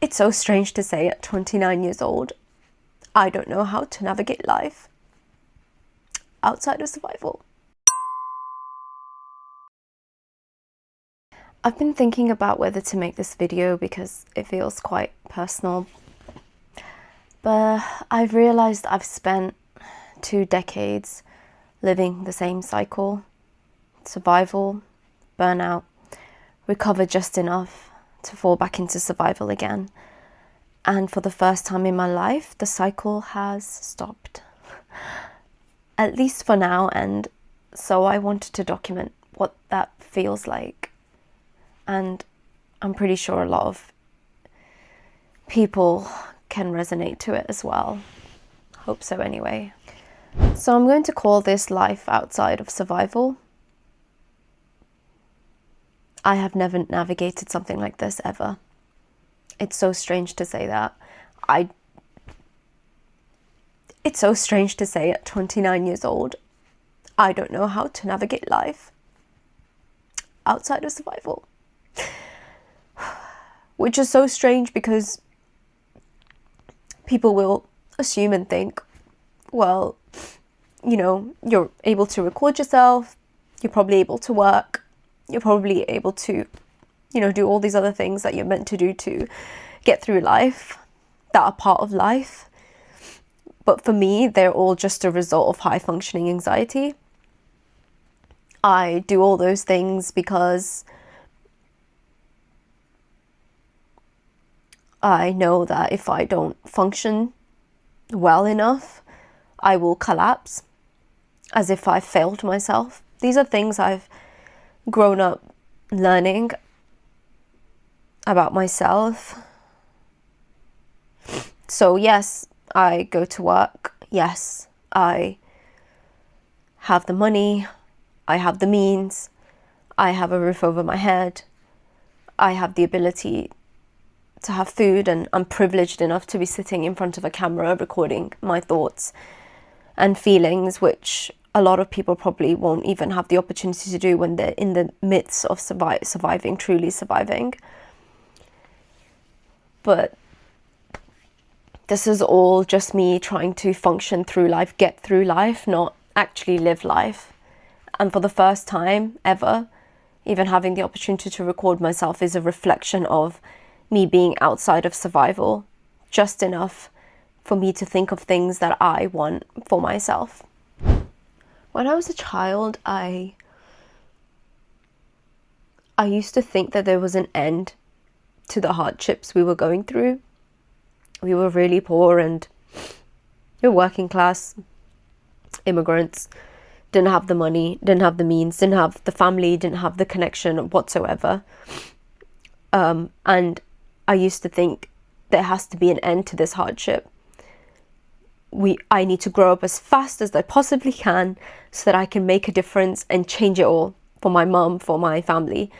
It's so strange to say at 29 years old, I don't know how to navigate life outside of survival. I've been thinking about whether to make this video because it feels quite personal, but I've realized I've spent 2 decades living the same cycle: survival, burnout, recover just enough to fall back into survival again. And for the first time in my life, the cycle has stopped, at least for now. And so I wanted to document what that feels like. And I'm pretty sure a lot of people can resonate to it as well. Hope so anyway. So I'm going to call this life outside of survival. I have never navigated something like this ever. It's so strange to say that. It's so strange to say at 29 years old, I don't know how to navigate life outside of survival. Which is so strange because people will assume and think, well, you know, you're able to record yourself, you're probably able to work, you're probably able to, you know, do all these other things that you're meant to do to get through life, that are part of life. But for me, they're all just a result of high functioning anxiety. I do all those things because I know that if I don't function well enough, I will collapse, as if I failed myself. These are things I've grown up learning about myself. So yes, I go to work. Yes, I have the money. I have the means. I have a roof over my head. I have the ability to have food, and I'm privileged enough to be sitting in front of a camera recording my thoughts and feelings, which a lot of people probably won't even have the opportunity to do when they're in the midst of surviving, truly surviving. But this is all just me trying to function through life, get through life, not actually live life. And for the first time ever, even having the opportunity to record myself is a reflection of me being outside of survival, just enough for me to think of things that I want for myself. When I was a child, I used to think that there was an end to the hardships we were going through. We were really poor and we were working class immigrants, didn't have the money, didn't have the means, didn't have the family, didn't have the connection whatsoever. And I used to think there has to be an end to this hardship. I need to grow up as fast as I possibly can so that I can make a difference and change it all for my mum, for my family.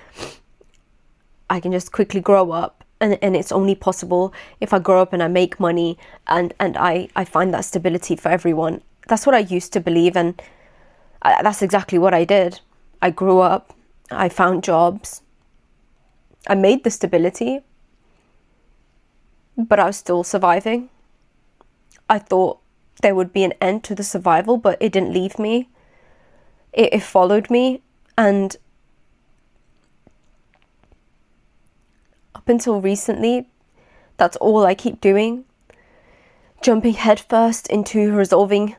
I can just quickly grow up, and it's only possible if I grow up and I make money and I find that stability for everyone. That's what I used to believe, and that's exactly what I did. I grew up, I found jobs, I made the stability, but I was still surviving. I thought there would be an end to the survival, but it didn't leave me. It followed me, and up until recently, that's all I keep doing. Jumping headfirst into resolving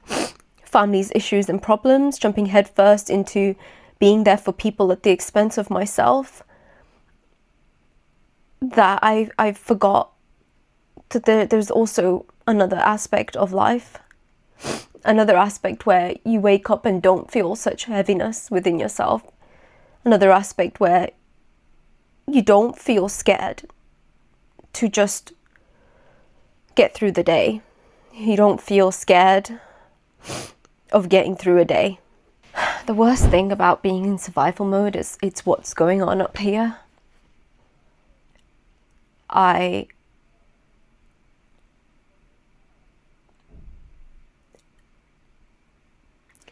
family's issues and problems, jumping headfirst into being there for people at the expense of myself. That I forgot that there's also another aspect of life, another aspect where you wake up and don't feel such heaviness within yourself, another aspect where you don't feel scared to just get through the day. You don't feel scared of getting through a day. The worst thing about being in survival mode is it's what's going on up here.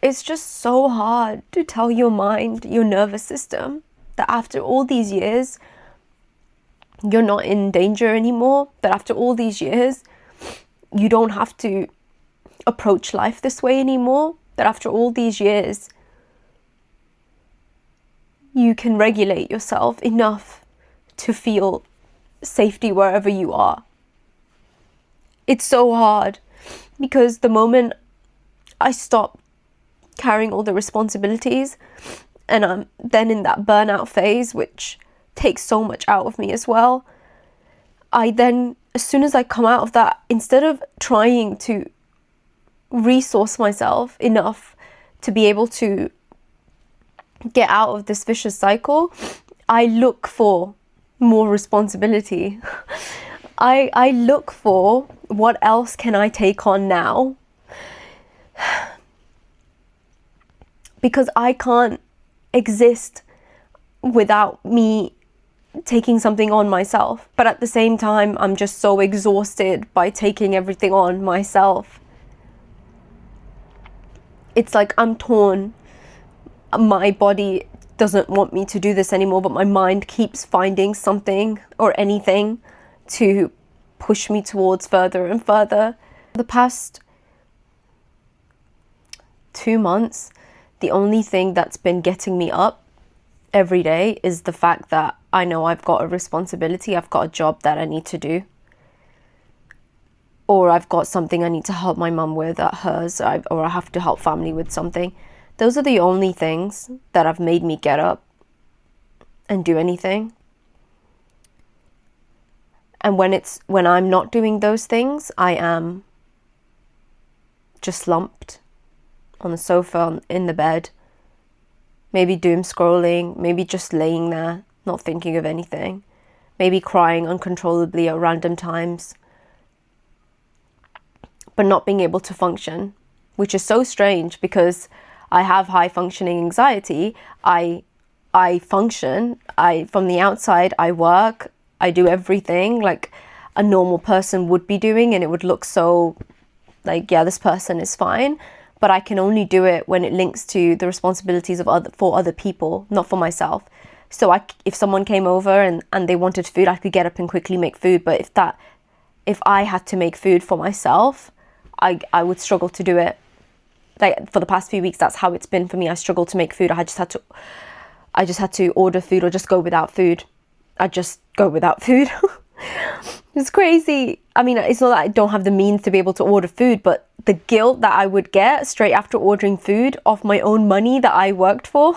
It's just so hard to tell your mind, your nervous system, that after all these years, you're not in danger anymore, that after all these years, you don't have to approach life this way anymore, that after all these years, you can regulate yourself enough to feel safety wherever you are. It's so hard because the moment I stop carrying all the responsibilities and I'm then in that burnout phase, which takes so much out of me as well, I then, as soon as I come out of that, instead of trying to resource myself enough to be able to get out of this vicious cycle, I look for more responsibility. I look for what else can I take on now, because I can't exist without me taking something on myself. But at the same time, I'm just so exhausted by taking everything on myself. It's like I'm torn. My body doesn't want me to do this anymore, but my mind keeps finding something or anything to push me towards further and further. The past 2 months, the only thing that's been getting me up every day is the fact that I know I've got a responsibility, I've got a job that I need to do, or I've got something I need to help my mum with at hers, or I have to help family with something. Those are the only things that have made me get up and do anything. And when I'm not doing those things, I am just slumped on the sofa, in the bed, maybe doom scrolling, maybe just laying there, not thinking of anything, maybe crying uncontrollably at random times, but not being able to function, which is so strange because I have high functioning anxiety. I function, from the outside, I work, I do everything like a normal person would be doing, and it would look so like, yeah, this person is fine. But I can only do it when it links to the responsibilities for other people, not for myself. So if someone came over and they wanted food, I could get up and quickly make food. But if I had to make food for myself, I would struggle to do it. Like for the past few weeks, that's how it's been for me. I struggled to make food. I just had to order food or just go without food. I just go without food. It's crazy. I mean, it's not that I don't have the means to be able to order food, but the guilt that I would get straight after ordering food off my own money that I worked for,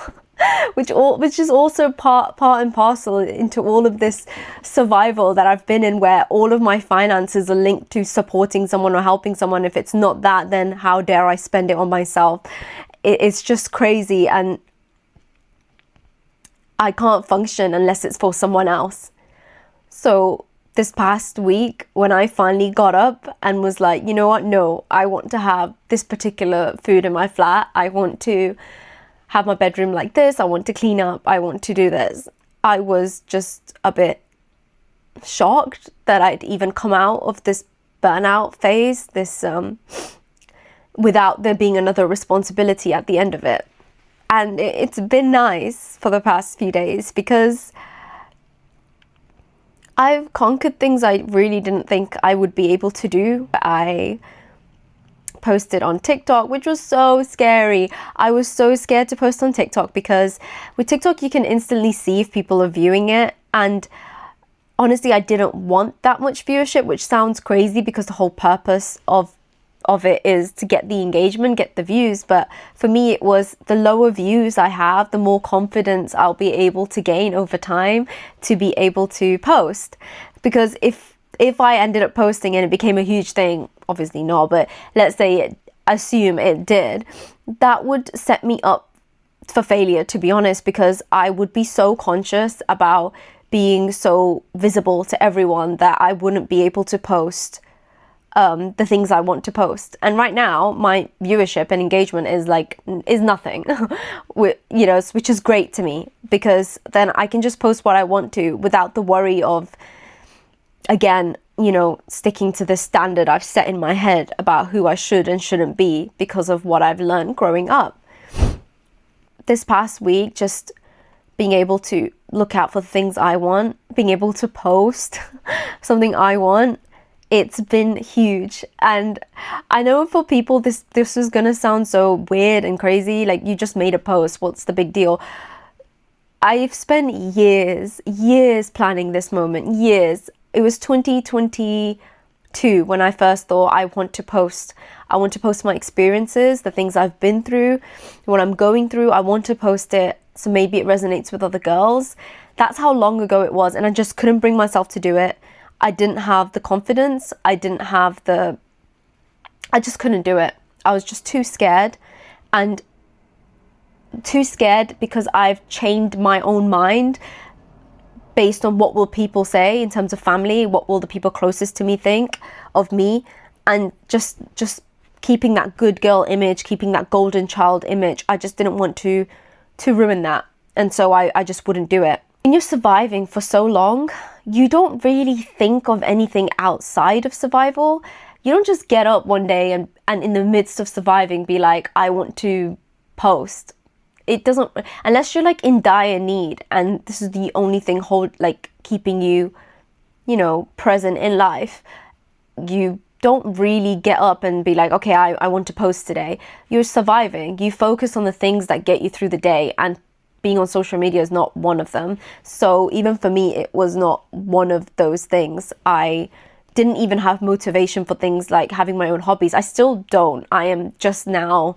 which is also part and parcel into all of this survival that I've been in, where all of my finances are linked to supporting someone or helping someone. If it's not that, then how dare I spend it on myself? It's just crazy, and I can't function unless it's for someone else. So this past week, when I finally got up and was like, you know what, no, I want to have this particular food in my flat, I want to have my bedroom like this, I want to clean up, I want to do this, I was just a bit shocked that I'd even come out of this burnout phase, without there being another responsibility at the end of it. And it's been nice for the past few days because I've conquered things I really didn't think I would be able to do. I posted on TikTok, which was so scary. I was so scared to post on TikTok because with TikTok you can instantly see if people are viewing it, and honestly I didn't want that much viewership, which sounds crazy because the whole purpose of it is to get the engagement, get the views. But for me, it was the lower views I have, the more confidence I'll be able to gain over time to be able to post. Because if I ended up posting and it became a huge thing, obviously not, but let's say assume it did, that would set me up for failure, to be honest, because I would be so conscious about being so visible to everyone that I wouldn't be able to post the things I want to post. And right now my viewership and engagement is nothing, which is great to me, because then I can just post what I want to without the worry of, again, sticking to the standard I've set in my head about who I should and shouldn't be because of what I've learned growing up. This past week, just being able to look out for things I want, being able to post something I want, it's been huge. And I know for people this is gonna sound so weird and crazy, like, you just made a post, what's the big deal? I've spent years planning this moment, years. It was 2022 when I first thought I want to post my experiences, the things I've been through, what I'm going through. I want to post it so maybe it resonates with other girls. That's how long ago it was, and I just couldn't bring myself to do it. I didn't have the confidence. I just couldn't do it. I was just too scared, and too scared because I've chained my own mind based on what will people say in terms of family, what will the people closest to me think of me, and just keeping that good girl image, keeping that golden child image. I just didn't want to ruin that, and so I just wouldn't do it. When you're surviving for so long, you don't really think of anything outside of survival. You don't just get up one day and in the midst of surviving be like, I want to post. It doesn't, unless you're like in dire need and this is the only thing keeping you, present in life. You don't really get up and be like, okay, I want to post today. You're surviving. You focus on the things that get you through the day, and being on social media is not one of them. So even for me, it was not one of those things. I didn't even have motivation for things like having my own hobbies. I still don't. I am just now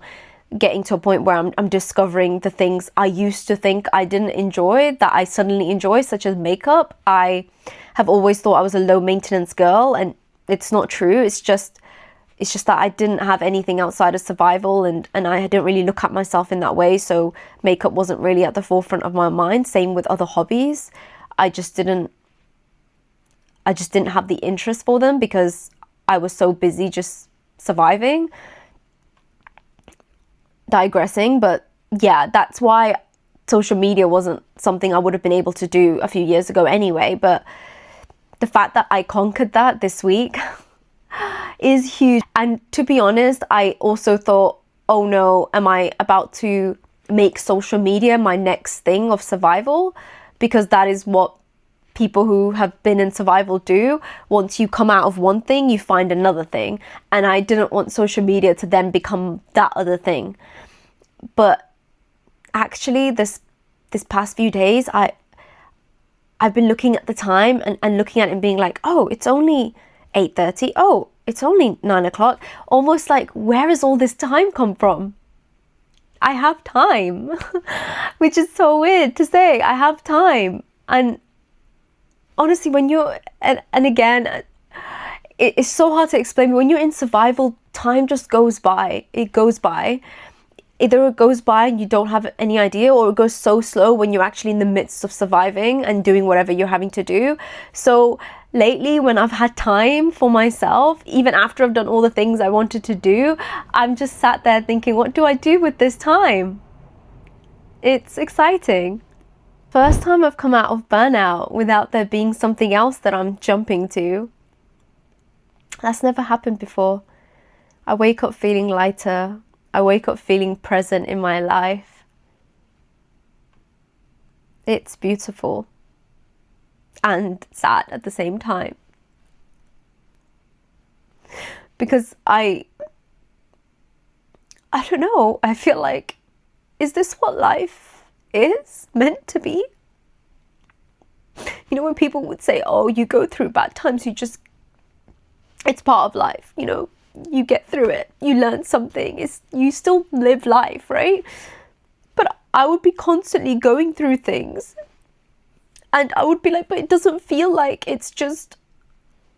getting to a point where I'm discovering the things I used to think I didn't enjoy that I suddenly enjoy, such as makeup. I have always thought I was a low maintenance girl, and it's not true. It's just that I didn't have anything outside of survival, and I didn't really look at myself in that way. So makeup wasn't really at the forefront of my mind. Same with other hobbies. I just didn't have the interest for them because I was so busy just surviving. Digressing, but yeah, that's why social media wasn't something I would have been able to do a few years ago anyway. But the fact that I conquered that this week is huge. And to be honest, I also thought, oh no, am I about to make social media my next thing of survival? Because that is what people who have been in survival do. Once you come out of one thing, you find another thing. And I didn't want social media to then become that other thing. But actually, this past few days, I've been looking at the time and looking at it and being like, oh, it's only 8:30. Oh, it's only 9 o'clock. Almost like, where has all this time come from? I have time, which is so weird to say. I have time. And honestly, when you're, and again, it's so hard to explain, but when you're in survival, time just goes by. It goes by. Either it goes by and you don't have any idea, or it goes so slow when you're actually in the midst of surviving and doing whatever you're having to do. So lately, when I've had time for myself, even after I've done all the things I wanted to do, I'm just sat there thinking, what do I do with this time? It's exciting. First time I've come out of burnout without there being something else that I'm jumping to. That's never happened before. I wake up feeling lighter. I wake up feeling present in my life. It's beautiful and sad at the same time. Because I don't know, I feel like, is this what life is meant to be? You know, when people would say, oh, you go through bad times, it's part of life, you get through it, you learn something, you still live life, right? But I would be constantly going through things, and I would be like, but it doesn't feel like it's just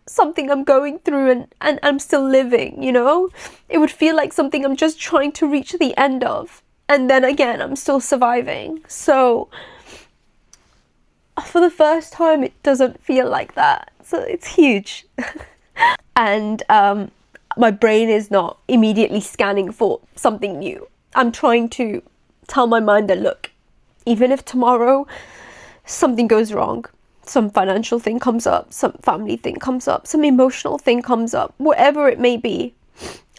something I'm going through and I'm still living, It would feel like something I'm just trying to reach the end of, and then again I'm still surviving. So for the first time, it doesn't feel like that, so it's huge. And my brain is not immediately scanning for something new. I'm trying to tell my mind that, look, even if tomorrow something goes wrong, some financial thing comes up, some family thing comes up, some emotional thing comes up, whatever it may be,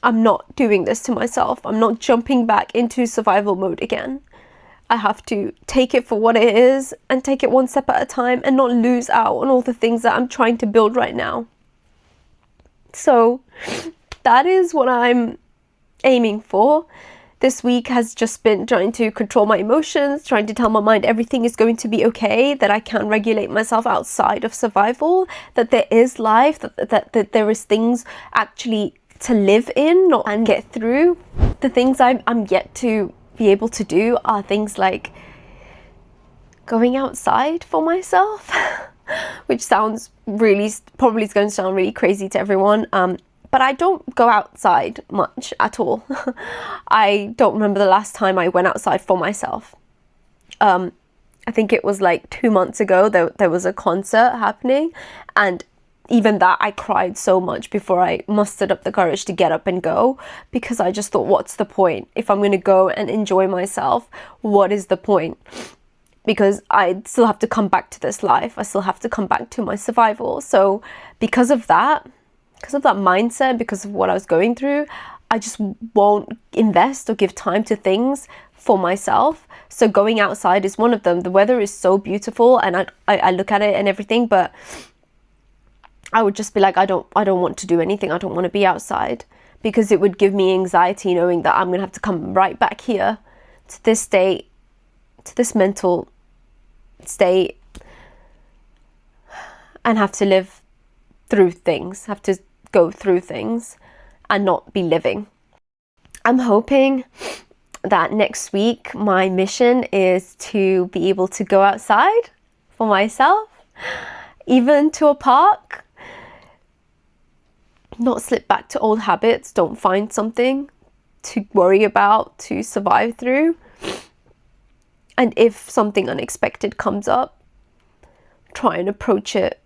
I'm not doing this to myself. I'm not jumping back into survival mode again. I have to take it for what it is and take it one step at a time and not lose out on all the things that I'm trying to build right now. So that is what I'm aiming for. This week has just been trying to control my emotions, trying to tell my mind everything is going to be okay, that I can regulate myself outside of survival, that there is life, that there is things actually to live in, not and get through. The things I'm yet to be able to do are things like going outside for myself, which sounds really, probably is going to sound really crazy to everyone. But I don't go outside much at all. I don't remember the last time I went outside for myself. I think it was like 2 months ago, there was a concert happening, and even that I cried so much before I mustered up the courage to get up and go, because I just thought, what's the point? If I'm going to go and enjoy myself, what is the point? Because I still have to come back to this life. I still have to come back to my survival. So because of that mindset, because of what I was going through, I just won't invest or give time to things for myself. So going outside is one of them. The weather is so beautiful, and I look at it and everything, but I would just be like, I don't want to do anything. I don't want to be outside, because it would give me anxiety knowing that I'm going to have to come right back here to this state, to this mental state, and have to live through things, have to go through things and not be living. I'm hoping that next week my mission is to be able to go outside for myself, even to a park, not slip back to old habits, don't find something to worry about, to survive through. And if something unexpected comes up, try and approach it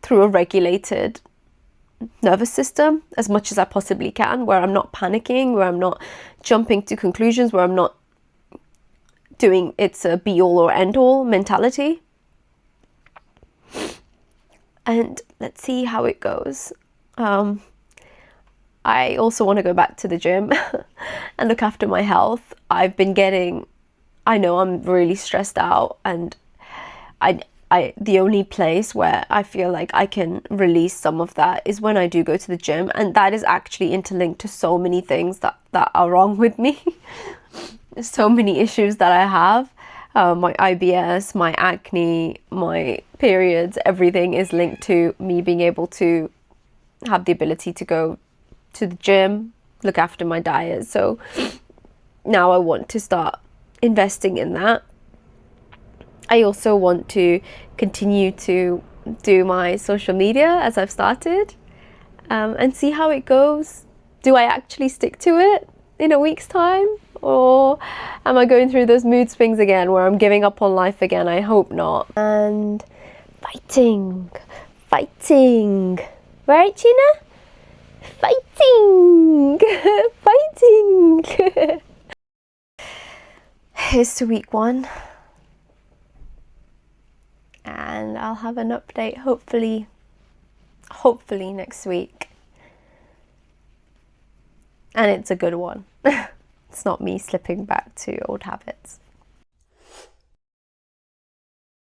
through a regulated nervous system as much as I possibly can, where I'm not panicking, where I'm not jumping to conclusions, where I'm not doing it's a be all or end all mentality. And let's see how it goes. I also want to go back to the gym and look after my health. I know I'm really stressed out, and the only place where I feel like I can release some of that is when I do go to the gym, and that is actually interlinked to so many things that are wrong with me. So many issues that I have. My IBS, my acne, my periods, everything is linked to me being able to have the ability to go to the gym, look after my diet. So now I want to start investing in that. I also want to continue to do my social media as I've started, and see how it goes. Do I actually stick to it in a week's time? Or am I going through those mood swings again where I'm giving up on life again? I hope not. And fighting. Right, Gina? Fighting. Here's to week 1. And I'll have an update hopefully next week. And it's a good one. It's not me slipping back to old habits.